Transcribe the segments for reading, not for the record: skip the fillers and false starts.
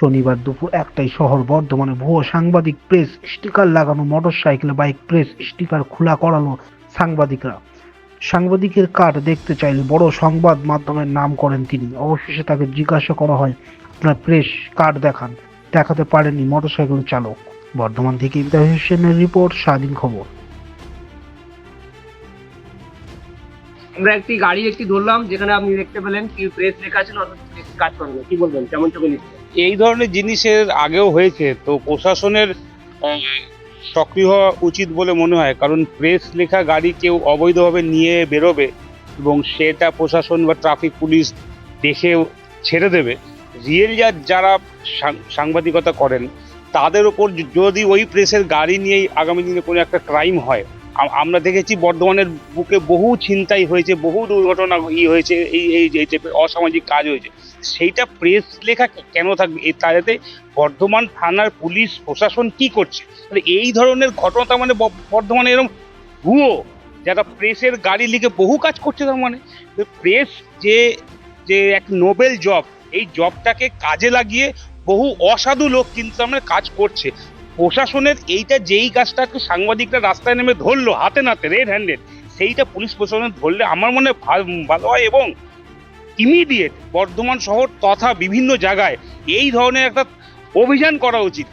শনিবার দুপুর 1টায় শহর বর্ধমানে ভুয়ো সাংবাদিক প্রেস স্টিকার লাগানো মোটরসাইকেল বাইক প্রেস স্টিকার খোলা করালো সাংবাদিকরা। সাংবাদিকের কার্ড দেখতে চাইলে বড় সংবাদ মাধ্যমের নাম করেন তিনি। অবশেষে তাকে জিজ্ঞাসা করা হয়, আপনার প্রেস কার্ড দেখান। দেখাতে পারেননি মোটরসাইকেল চালক। বর্ধমান থেকে ইমতিয়াজ হোসেনের রিপোর্ট, স্বাধীন খবর। আমরা একটি গাড়ি ধরলাম, যেখানে আপনি দেখতে পেলেন কি প্রেস লেখা ছিল, অথচ প্রেস কাজ করে না। কি বলবেন, কেমন চোখে নিচ্ছে? এই ধরনের জিনিসের আগেও হয়েছে, তো প্রশাসনের সক্রিয় হওয়া উচিত বলে মনে হয়। কারণ প্রেস লেখা গাড়ি কেউ অবৈধভাবে নিয়ে বেরোবে এবং সেটা প্রশাসন বা ট্রাফিক পুলিশ দেখে ছেড়ে দেবে। রিয়েল যারা সাংবাদিকতা করেন তাদের ওপর যদি ওই প্রেসের গাড়ি নিয়েই আগামী দিনে কোনো একটা ক্রাইম হয়, আমরা দেখেছি বর্ধমানের বুকে বহু ছিনতাই হয়েছে, বহু দুর্ঘটনা হয়েছে, এই টাইপের অসামাজিক কাজ হয়েছে। সেইটা প্রেস লেখা কেন থাকবে? তাতে বর্ধমান থানার পুলিশ প্রশাসন কি করছে? তাহলে এই ধরনের ঘটনা, তার মানে বর্ধমানে এরকম ভুয়ো যারা প্রেসের গাড়ি লিখে বহু কাজ করছে, তার মানে প্রেস যে যে এক নোবেল জব, এই জবটাকে কাজে লাগিয়ে বহু অসাধু লোক কিন্তু আমরা কাজ করছে। প্রশাসনের এইটা যেই কাজটাকে সাংবাদিকরা রাস্তায় নেমে ধরলো হাতে নাতে রেড হ্যান্ডেড, সেইটা পুলিশ প্রশাসন ধরলে আমার মনে ভালো হয় এবং ইমিডিয়েট বর্ধমান শহর তথা বিভিন্ন জায়গায় এই ধরনের একটা অভিযান করা উচিত।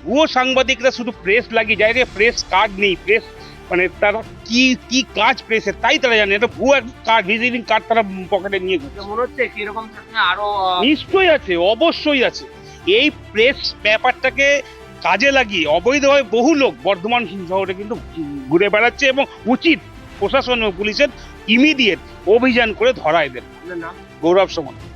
ভুয়ো সাংবাদিকরা শুধু প্রেস লাগিয়ে যায়, প্রেস কার্ড নেই, প্রেস মানে তারা কি কি কাজ প্রেসের তাই তারা জানে। এটা ভুয়ো একটা কার্ড, ভিজিটিং কার্ড তারা পকেটে নিয়ে ঘুরছে। মনে হচ্ছে কি এরকম থাকলে আরো নিশ্চয়ই আছে, অবশ্যই আছে। এই প্রেস ব্যাপারটাকে কাজে লাগিয়ে অবৈধভাবে বহু লোক বর্ধমান শহরে কিন্তু ঘুরে বেড়াচ্ছে এবং উচিত প্রশাসন ও পুলিশের ইমিডিয়েট অভিযান করে ধরা এদের। আপনার নাম? গৌরব সমান।